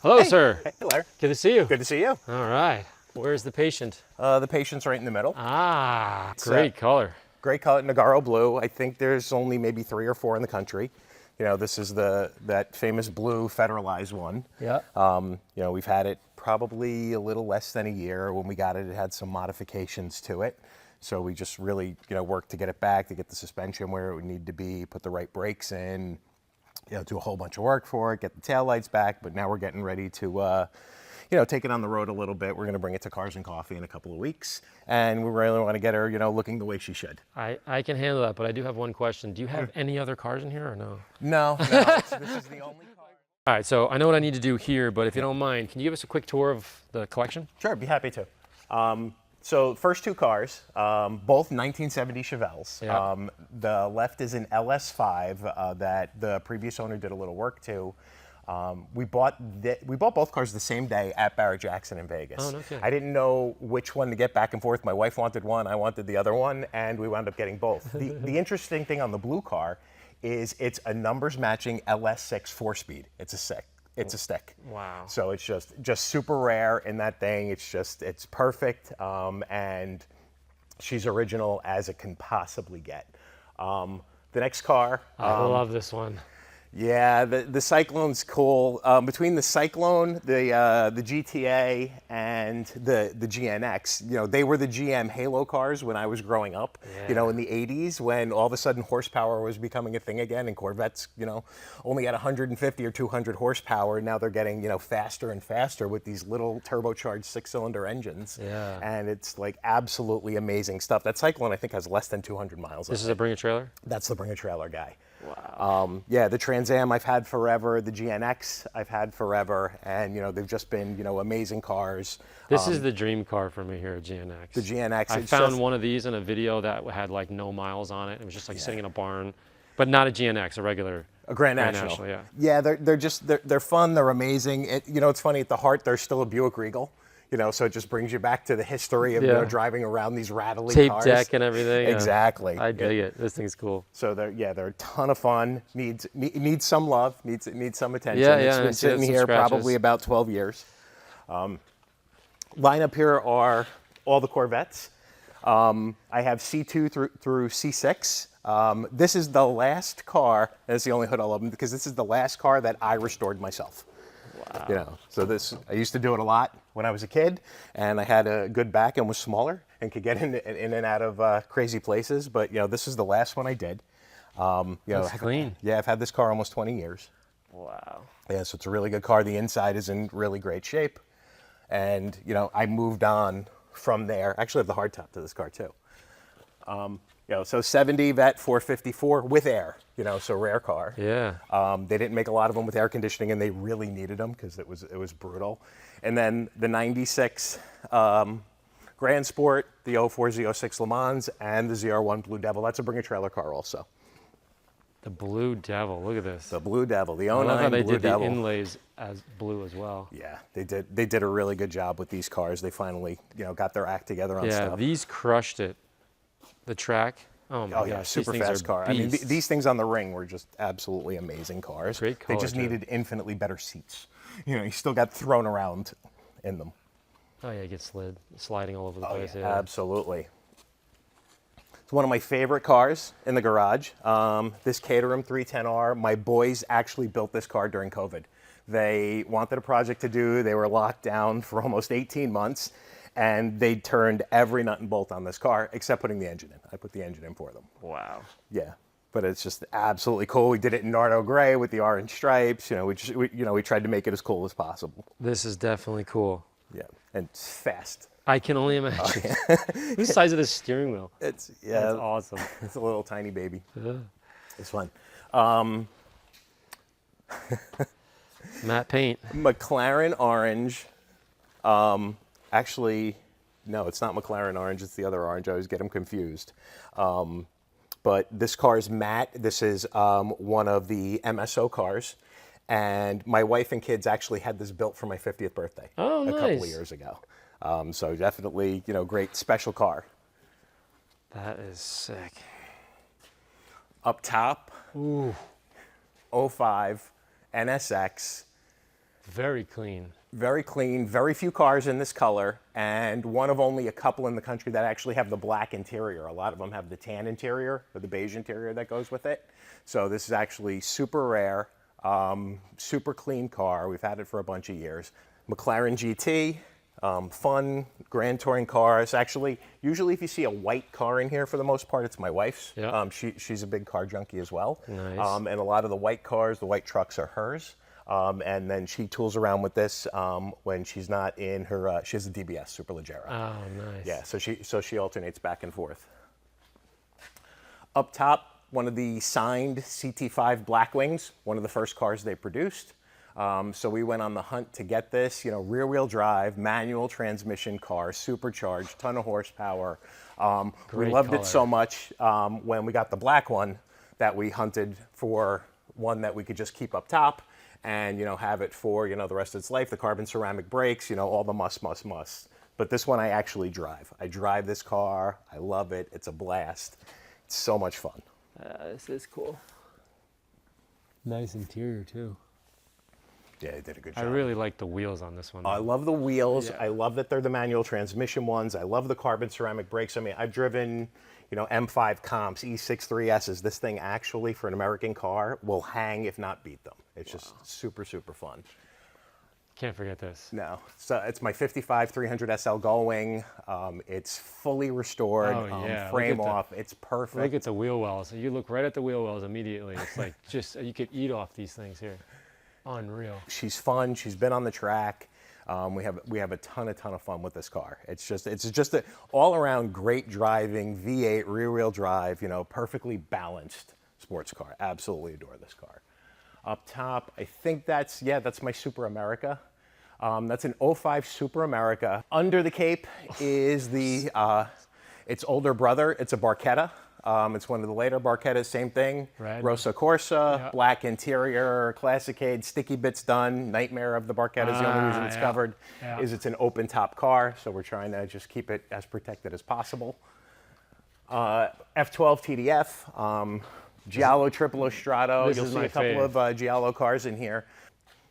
Hello, sir. Hey, Larry. Good to see you. Good to see you. All right. Where's the patient? The patient's right in the middle. Ah, great color. Great color, Nagaro blue. I think there's only maybe 3 or 4 in the country. You know, this is that famous blue federalized one. Yeah. You know, we've had it probably a little less than a year. When we got it, it had some modifications to it. So we just really, worked to get it back, to get the suspension where it would need to be, put the right brakes in, do a whole bunch of work for it, get the taillights back. But now we're getting ready to, take it on the road a little bit. We're going to bring it to Cars and Coffee in a couple of weeks. And we really want to get her, looking the way she should. I can handle that, but I do have one question. Do you have any other cars in here or no? No, this is the only car. All right, so I know what I need to do here, but if you don't mind, can you give us a quick tour of the collection? Sure, I'd be happy to. So first 2 cars, both 1970 Chevelles. Yeah. The left is an LS5 that the previous owner did a little work to. We bought both cars the same day at Barrett-Jackson in Vegas. Oh, no kidding. I didn't know which one to get back and forth. My wife wanted one, I wanted the other one, and we wound up getting both. The interesting thing on the blue car is it's a numbers matching LS6 4-speed. It's a stick. Wow. So it's just super rare in that thing. It's perfect, and she's original as it can possibly get. The next car. I love this one. Yeah, the Cyclone's cool. Between the Cyclone, the GTA, and the GNX, they were the GM Halo cars when I was growing up. Yeah. In the 80s, when all of a sudden horsepower was becoming a thing again, and Corvettes, only had 150 or 200 horsepower. Now they're getting, faster and faster with these little turbocharged 6-cylinder engines. Yeah. And it's like absolutely amazing stuff. That Cyclone, I think, has less than 200 miles. This is a bring-a-trailer? That's the bring-a-trailer guy. Wow. Yeah, the Trans Am I've had forever, the GNX I've had forever, and they've just been amazing cars. This is the dream car for me here at GNX. The GNX. I found one of these in a video that had like no miles on it. It was just like sitting in a barn, but not a GNX, a regular. A Grand National. Yeah. Yeah, they're fun. They're amazing. It's funny, at the heart they're still a Buick Regal. So it just brings you back to the history of driving around these rattly Tape cars. deck and everything. Exactly. I dig it. This thing's cool. So they're a ton of fun. Needs some love. Needs some attention. Yeah, It's yeah. been sitting here probably about 12 years. Line up here are all the Corvettes. I have C2 through C6. This is the last car, and it's the only hood I'll open because this is the last car that I restored myself. Wow. So I used to do it a lot when I was a kid, and I had a good back and was smaller and could get in and out of crazy places. But this is the last one I did. It's clean. Yeah, I've had this car almost 20 years. Wow. Yeah, so it's a really good car. The inside is in really great shape, and I moved on from there. Actually, I have the hardtop to this car too. So 70 Vet 454 with air, so rare car. Yeah. They didn't make a lot of them with air conditioning, and they really needed them because it was brutal. And then the 96 Grand Sport, the 04 Z06 Le Mans, and the ZR1 Blue Devil. That's a bring-a-trailer car also. The Blue Devil. Look at this. The Blue Devil, the I 09 love how they Blue did Devil. the inlays as blue as well. Yeah, they did a really good job with these cars. They finally, got their act together on stuff. Yeah, these crushed it. The track. Oh my gosh, yeah, super these things fast are car. I mean, beasts. these things on the ring were just absolutely amazing cars. Great They color, just too. needed infinitely better seats. You still got thrown around in them. Oh yeah, it gets sliding all over the place. Yeah. Absolutely. It's one of my favorite cars in the garage. This Caterham 310R. My boys actually built this car during COVID. They wanted a project to do. They were locked down for almost 18 months. And they turned every nut and bolt on this car except putting the engine in. I put the engine in for them. Wow. Yeah, but it's just absolutely cool. We did it in Nardo gray with the orange stripes. We tried to make it as cool as possible. This is definitely cool. Yeah, and it's fast. I can only imagine. The size of the steering wheel. That's awesome. It's a little tiny baby. Yeah. It's fun. Matte paint. McLaren orange. Actually, no, it's not McLaren orange. It's the other orange. I always get them confused. But this car is matte. This is one of the MSO cars. And my wife and kids actually had this built for my 50th birthday a couple of years ago. So definitely, great special car. That is sick. Up top, Ooh. 05 NSX Very clean. Very clean, very few cars in this color, and one of only a couple in the country that actually have the black interior. A lot of them have the tan interior or the beige interior that goes with it. So this is actually super rare, super clean car. We've had it for a bunch of years. McLaren GT, fun Grand Touring cars. Actually, usually if you see a white car in here, for the most part, it's my wife's. Yeah. She's a big car junkie as well. Nice. And a lot of the white cars, the white trucks are hers. And then she tools around with this when she's not in her, she has a DBS, Superleggera. Oh, nice. Yeah, so she alternates back and forth. Up top, one of the signed CT5 Blackwings, one of the first cars they produced. So we went on the hunt to get this, you know, rear-wheel drive, manual transmission car, supercharged, ton of horsepower. We Great loved color. it so much when we got the black one that we hunted for one that we could just keep up top and, you know, have it for, you know, the rest of its life. The carbon ceramic brakes, you know, all the must. But this one I actually drive. I drive this car. I love it. It's a blast. It's so much fun. This is cool. Nice interior, too. Yeah, they did a good job. I really like the wheels on this one. I love the wheels. Yeah. I love that they're the manual transmission ones. I love the carbon ceramic brakes. I mean, I've driven, you know, M5 comps, E63Ss. This thing actually, for an American car, will hang if not beat them. It's just super, super fun. Can't forget this. No, so it's my 55 300 SL Gullwing. It's fully restored, Oh, yeah. frame Look at the- off. It's perfect. Look at the wheel wells. You look right at the wheel wells immediately. It's like just, you could eat off these things here. Unreal. She's fun. She's been on the track. We have a ton of fun with this car. It's just an all-around great driving V8 rear-wheel drive. You know, perfectly balanced sports car. Absolutely adore this car. Up top, I think that's my Super America. That's an 05 Super America. Under the cape is its older brother. It's a Barchetta. It's one of the later Barchettas, same thing. Red. Rosa Corsa, Yeah. black interior, Classicade, sticky bits done. Nightmare of the Barchettas. The only reason it's yeah. covered Yeah. is it's an open top car, so we're trying to just keep it as protected as possible. F12 TDF, Giallo Triplo Strato. This You'll is see my a couple of Giallo cars in here.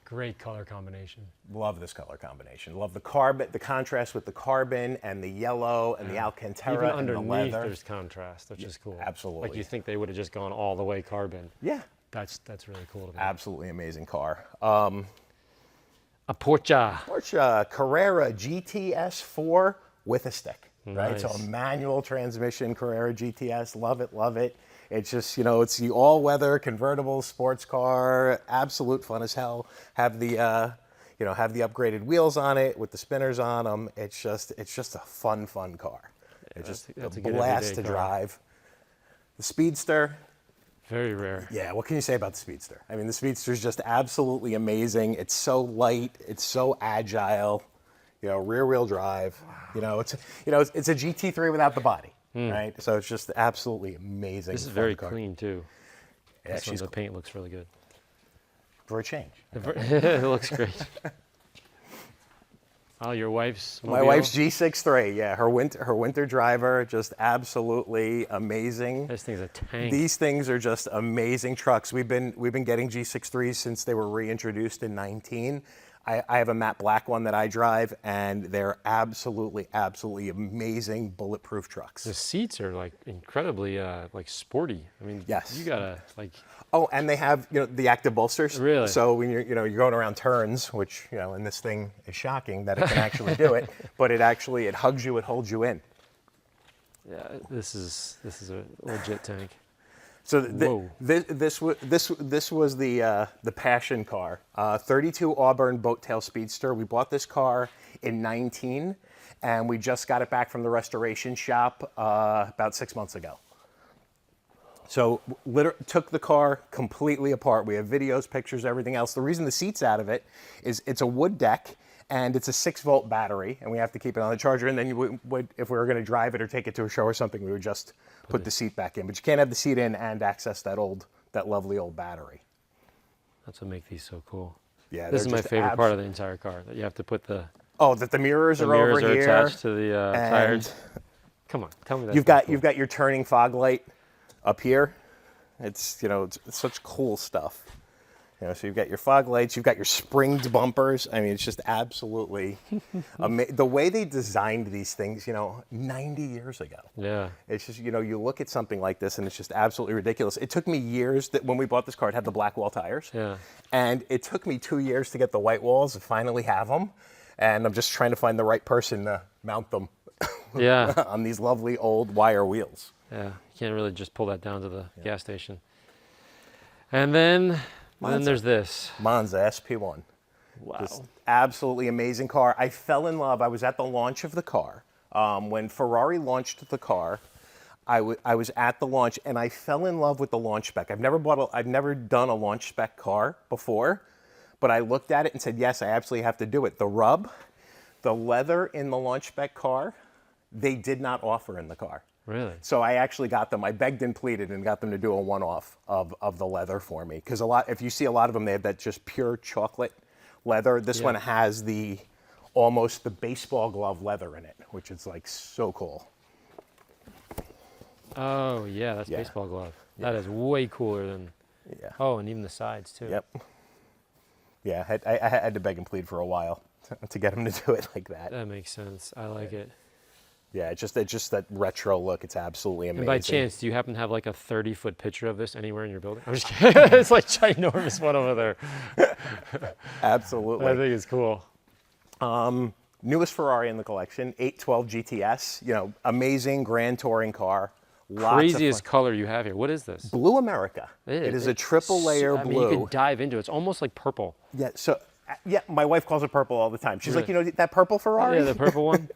Great color combination. Love this color combination. Love the carbon, the contrast with the carbon and the yellow and the Alcantara Even and the underneath, leather. there's contrast, which is cool. absolutely. Like you think they would have just gone all the way carbon. Yeah, That's really cool to me. absolutely amazing car. A Porsche. Porsche Carrera GTS4 with a stick, right? So a Nice. manual transmission Carrera GTS. Love it, love it. It's just, you know, it's the all-weather convertible sports car. Absolute fun as hell. Have the, have the upgraded wheels on it with the spinners on them. It's just a fun car. It's just that's a a good blast everyday to car. drive. The Speedster. Very rare. Yeah, what can you say about the Speedster? I mean, the Speedster is just absolutely amazing. It's so light. It's so agile. You know, rear-wheel drive. You know, it's a GT3 without the body, right? So it's just absolutely amazing. This is fun very car. clean too. Yeah, This one, she's the paint looks really good. for a change. It looks great. Oh, your wife's My mobile? wife's G63. Yeah, her winter driver, just absolutely amazing. This thing's a tank. These things are just amazing trucks. We've been getting G63s since they were reintroduced in 19. I have a matte black one that I drive, and they're absolutely amazing bulletproof trucks. The seats are like incredibly like sporty. I mean, Yes. you gotta like. Oh, and they have the active bolsters. Really? So when you're going around turns, which and this thing is shocking that it can actually do it, but it hugs you, it holds you in. Yeah, this is a legit tank. So Whoa. this was the passion car, 32 Auburn boat tail Speedster. We bought this car in 19, and we just got it back from the restoration shop about 6 months ago. So took the car completely apart. We have videos, pictures, everything else. The reason the seat's out of it is it's a wood deck, and it's a 6-volt battery, and we have to keep it on the charger. And then you would if we were going to drive it or take it to a show or something, we would just put the seat back in. But you can't have the seat in and access that lovely old battery. That's what makes these so cool. Yeah, This they're is my just favorite part of the entire car. That you have to put the that the mirrors are mirrors over are here. attached to the and tires. Come on, tell me that. You've got your turning fog light up here. It's it's such cool stuff. You know, so you've got your fog lights, you've got your springed bumpers. I mean, it's just absolutely amazing. The way they designed these things, 90 years ago. Yeah. It's just, you look at something like this and it's just absolutely ridiculous. It took me years that when we bought this car, it had the black wall tires. Yeah. And it took me 2 years to get the white walls and finally have them. And I'm just trying to find the right person to mount them Yeah. on these lovely old wire wheels. Yeah. You can't really just pull that down to the gas station. And then there's this. Monza SP1. Wow. Just absolutely amazing car. I fell in love. I was at the launch of the car. When Ferrari launched the car, I was at the launch and I fell in love with the launch spec. I've never done a launch spec car before, but I looked at it and said, yes, I absolutely have to do it. The rub, the leather in the launch spec car, they did not offer in the car. Really? So I actually got them. I begged and pleaded and got them to do a one-off of the leather for me. Because if you see a lot of them, they have that just pure chocolate leather. This one has almost the baseball glove leather in it, which is like so cool. Oh yeah, that's baseball glove. That is way cooler than. Yeah. Oh, and even the sides too. Yep. Yeah, I had to beg and plead for a while to get them to do it like that. That makes sense. I like it. Yeah, it's just that retro look. It's absolutely amazing. And by chance, do you happen to have like a 30-foot picture of this anywhere in your building? I'm just kidding. It's like ginormous one over there. Absolutely. I think it's cool. Newest Ferrari in the collection, 812 GTS. Amazing Grand Touring car. Lots Craziest of fun. color you have here. What is this? Blue America. It is a triple layer I blue. mean, you could dive into it. It's almost like purple. Yeah, so my wife calls it purple all the time. She's like, that purple Ferrari? Yeah, the purple one.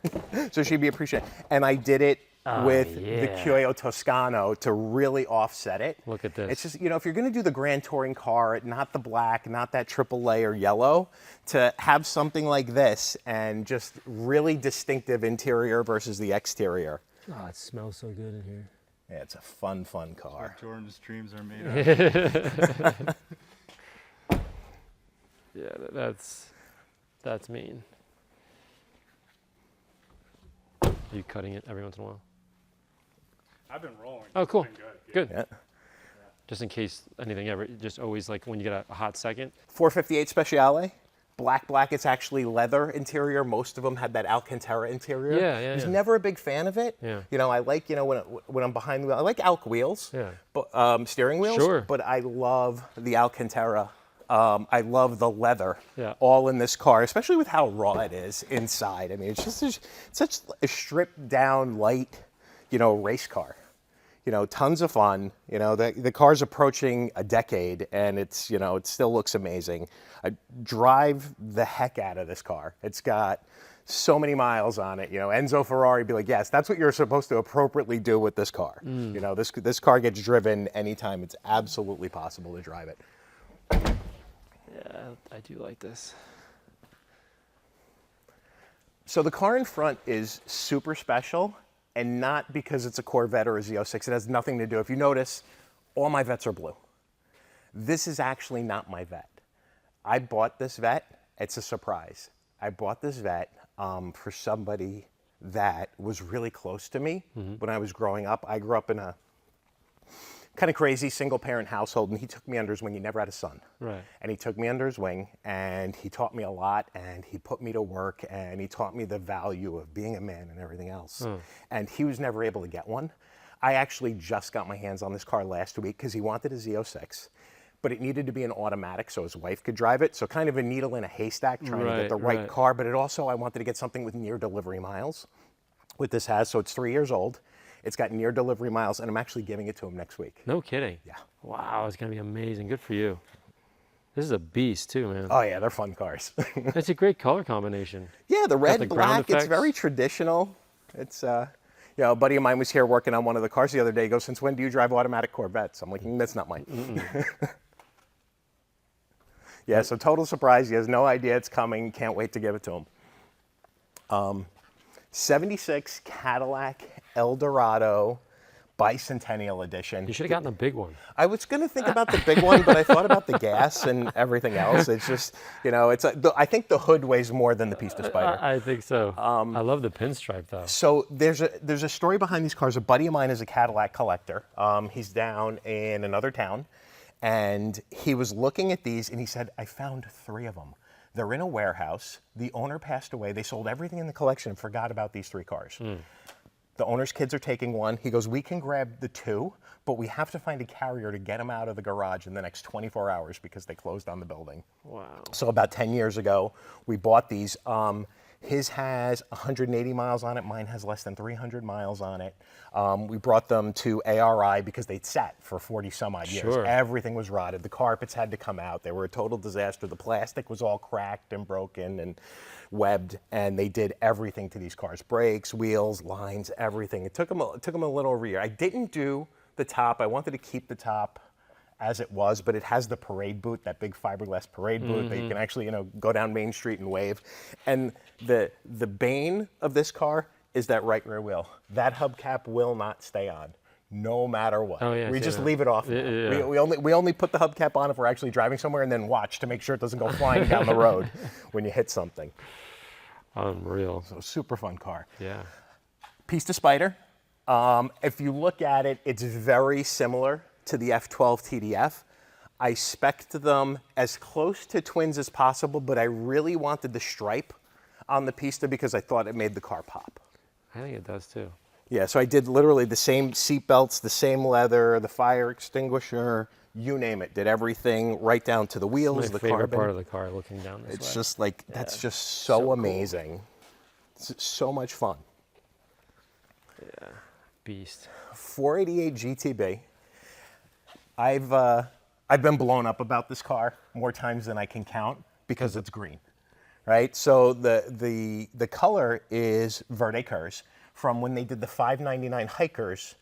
So she'd be appreciative. And I did it with the yeah. Cuoio Toscano to really offset it. Look at this. It's just, if you're going to do the Grand Touring car, not the black, not that triple layer yellow, to have something like this and just really distinctive interior versus the exterior. Oh, it smells so good in here. Yeah, it's a fun car. What Jordan's dreams are made of. Yeah, that's mean. Are you cutting it every once in a while? I've been rolling. Oh, cool. It's been good. Good. Yeah. Just in case anything ever, just always like when you get a hot second. 458 Speciale. Black, it's actually leather interior. Most of them had that Alcantara interior. Yeah. I was never a big fan of it. Yeah. I like, when I'm behind the wheel, I like Alc wheels. Yeah. But, steering wheels. Sure. But I love the Alcantara. I love the leather. Yeah. All in this car, especially with how raw it is inside. I mean, it's just such a stripped down, light, race car. Tons of fun. The car's approaching a decade, and it still looks amazing. I drive the heck out of this car. It's got so many miles on it. Enzo Ferrari would be like, yes, that's what you're supposed to appropriately do with this car. This car gets driven anytime it's absolutely possible to drive it. Yeah, I do like this. So the car in front is super special. And not because it's a Corvette or a Z06. It has nothing to do. If you notice, all my Vettes are blue. This is actually not my Vette. I bought this Vette. It's a surprise. I bought this Vette for somebody that was really close to me when I was growing up. I grew up in a kind of crazy single-parent household, and he took me under his wing. He never had a son. Right. And he took me under his wing, and he taught me a lot, and he put me to work, and he taught me the value of being a man and everything else. And he was never able to get one. I actually just got my hands on this car last week because he wanted a Z06, but it needed to be an automatic so his wife could drive it. So kind of a needle in a haystack trying to get the right car, but I wanted to get something with near delivery miles. What this has, so it's 3 years old. It's got near delivery miles, and I'm actually giving it to him next week. No kidding. Yeah. Wow, it's gonna be amazing. Good for you. This is a beast too, man. Oh yeah, they're fun cars. It's a great color combination. Yeah, the red, the ground black, it's effects. very traditional. It's, a buddy of mine was here working on one of the cars the other day. He goes, since when do you drive automatic Corvettes? I'm like, that's not mine. Yeah, so total surprise. He has no idea it's coming. Can't wait to give it to him. 76 Cadillac Eldorado Bicentennial Edition. You should have gotten the big one. I was going to think about the big one, but I thought about the gas and everything else. It's just, I think the hood weighs more than the Pista Spider. I think so. I love the pinstripe though. So there's a story behind these cars. A buddy of mine is a Cadillac collector. He's down in another town, And he was looking at these and he said, I found 3 of them. They're in a warehouse. The owner passed away. They sold everything in the collection and forgot about these 3 cars. The owner's kids are taking one. He goes, we can grab the 2, but we have to find a carrier to get them out of the garage in the next 24 hours because they closed on the building. Wow. So about 10 years ago, we bought these. His has 180 miles on it. Mine has less than 300 miles on it. We brought them to ARI because they'd sat for 40 some odd years. Sure. Everything was rotted. The carpets had to come out. They were a total disaster. The plastic was all cracked and broken and webbed, and they did everything to these cars. Brakes, wheels, lines, everything. It took them a little over a year. I didn't do the top. I wanted to keep the top as it was, but it has the parade boot, that big fiberglass parade boot that you can actually, go down Main Street and wave. And the bane of this car is that right rear wheel. That hubcap will not stay on, no matter what. Oh, yeah, we yeah, just yeah. leave it off. Yeah. We only put the hubcap on if we're actually driving somewhere, and then watch to make sure it doesn't go flying down the road when you hit something. Unreal. So super fun car. Yeah. Pista Spider. If you look at it, it's very similar to the F12 TDF. I spec'd them as close to twins as possible, but I really wanted the stripe on the Pista because I thought it made the car pop. I think it does too. Yeah, so I did literally the same seat belts, the same leather, the fire extinguisher, you name it. Did everything right down to the wheels, My the favorite carbon. part of the car, looking down this It's way. just like, that's just so, So cool. amazing. It's so much fun. Yeah. Beast. 488 GTB. I've been blown up about this car more times than I can count because it's green, right? So the color is Verde Curse from when they did the 599 Hikers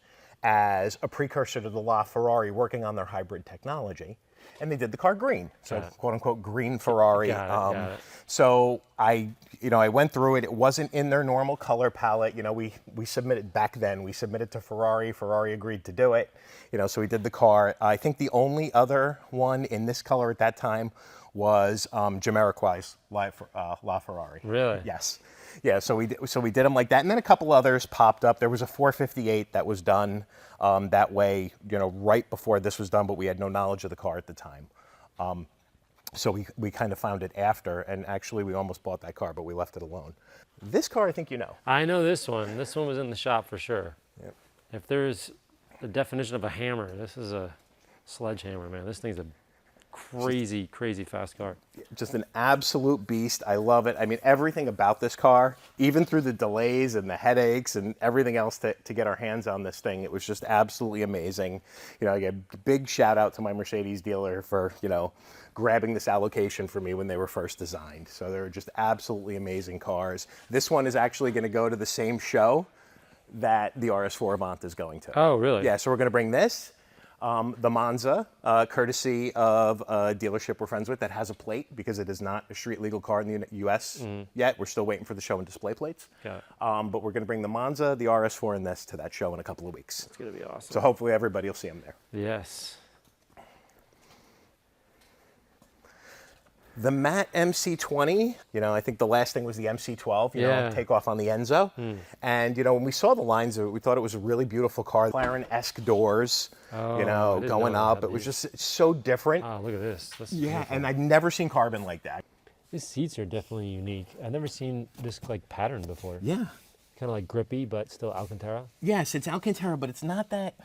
as a precursor to the LaFerrari working on their hybrid technology. And they did the car green, so quote unquote green Ferrari. Got it. So I went through it. It wasn't in their normal color palette. We submitted back then. We submitted to Ferrari. Ferrari agreed to do it. So we did the car. I think the only other one in this color at that time was Jamiroquai's LaFerrari. Really? Yes. Yeah. So we did them like that, and then a couple others popped up. There was a 458 that was done that way, right before this was done, but we had no knowledge of the car at the time. So we kind of found it after, and actually we almost bought that car, but we left it alone. This car, I think you know. I know this one. This one was in the shop for sure. Yep. If there's the definition of a hammer, this is a sledgehammer, man. This thing's a crazy, crazy fast car. Just an absolute beast. I love it. I mean, everything about this car, even through the delays and the headaches and everything else to get our hands on this thing, it was just absolutely amazing. I get a big shout out to my Mercedes dealer for, grabbing this allocation for me when they were first designed. So they were just absolutely amazing cars. This one is actually going to go to the same show that the RS4 Avant is going to. Oh, really? Yeah, so we're going to bring this. The Monza, courtesy of a dealership we're friends with that has a plate because it is not a street legal car in the U.S. yet. We're still waiting for the show and display plates. Got it. But we're going to bring the Monza, the RS4, and this to that show in a couple of weeks. It's going to be awesome. So hopefully everybody will see them there. Yes. The matte MC20, I think the last thing was the MC12, Yeah. take off on the Enzo. And, when we saw the lines of it, we thought it was a really beautiful car. McLaren-esque doors, Oh, I didn't going know up. that It was these. just so different. Oh, look at this. This is Yeah, beautiful. and I've never seen carbon like that. These seats are definitely unique. I've never seen this pattern before. Yeah. Kind of like grippy, but still Alcantara. Yes, it's Alcantara, but it's not that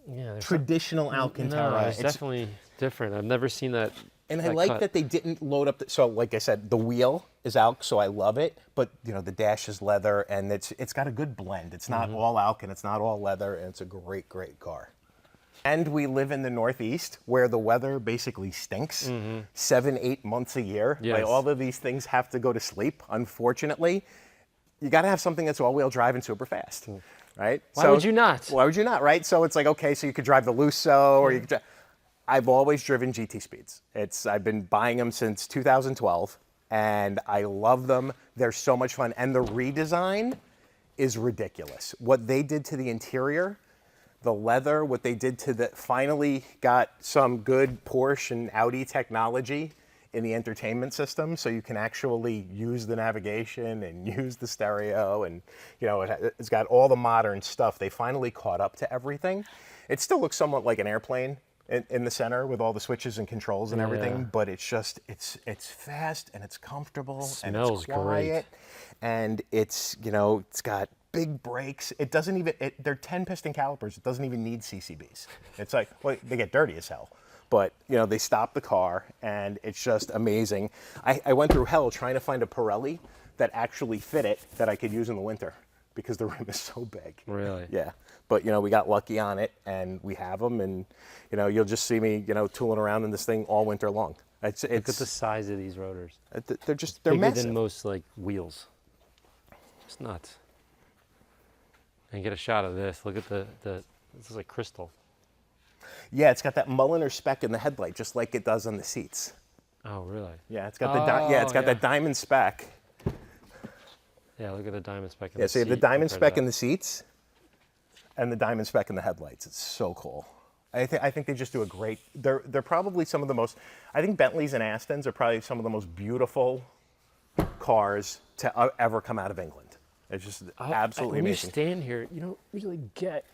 Yeah. there's traditional Alcantara. No, it's definitely different. I've never seen that. And I like cut. that they didn't load up. So, like I said, the wheel is Alc, so I love it. But the dash is leather, and it's got a good blend. It's not all Alc, and it's not all leather, and it's a great, great car. And we live in the Northeast, where the weather basically stinks 7-8 months a year. Yes. Like, all of these things have to go to sleep. Unfortunately, you got to have something that's all-wheel drive and super fast, right? Why would you not? Why would you not, right? So it's like, okay, so you could drive the Lusso, or you could drive. I've always driven GT Speeds. I've been buying them since 2012, and I love them. They're so much fun, and the redesign is ridiculous. What they did to the interior, the leather, what they did to finally got some good Porsche and Audi technology in the entertainment system, so you can actually use the navigation and use the stereo, and it's got all the modern stuff. They finally caught up to everything. It still looks somewhat like an airplane, in the center with all the switches and controls and Yeah. everything, but it's just, it's fast and it's comfortable and Smells it's quiet. great. And it's, you know, it's got big brakes. It doesn't even, they're 10 piston calipers. It doesn't even need CCBs. It's like, well, they get dirty as hell. But, you know, they stop the car and it's just amazing. I went through hell trying to find a Pirelli that actually fit it that I could use in the winter because the rim is so big. Really? Yeah. But, you know, we got lucky on it and we have them, and, you know, you'll just see me, you know, tooling around in this thing all winter long. It's Look at the size of these rotors. they're just, Bigger massive. than most like wheels. It's nuts. And get a shot of this. Look at this is like crystal. Yeah, it's got that Mulliner speck in the headlight, just like it does on the seats. Oh, really? Yeah, it's got that diamond speck. Yeah, look at the diamond speck in Yeah, the so you have the seat diamond compared to speck in that. the seats and the diamond speck in the headlights. It's so cool. I think they just do a great. They're probably some of the most. I think Bentleys and Astons are probably some of the most beautiful cars to ever come out of England. It's just absolutely When amazing. you stand here, you don't really get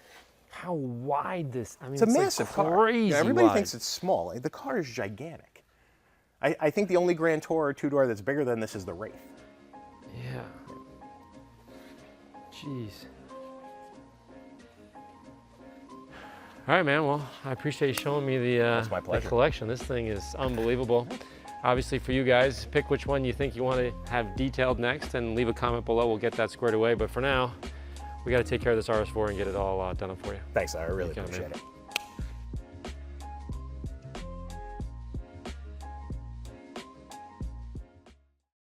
how wide this. I mean, It's a massive like car. crazy Yeah, everybody wide. thinks it's small. The car is gigantic. I think the only Grand Tour or two-door that's bigger than this is the Wraith. Yeah. Jeez. All right, man. Well, I appreciate you showing me That's my the pleasure. collection. This thing is unbelievable. Obviously, for you guys, pick which one you think you want to have detailed next and leave a comment below. We'll get that squared away. But for now, we got to take care of this RS4 and get it all done up for you. Thanks, I really Take care, appreciate man. it.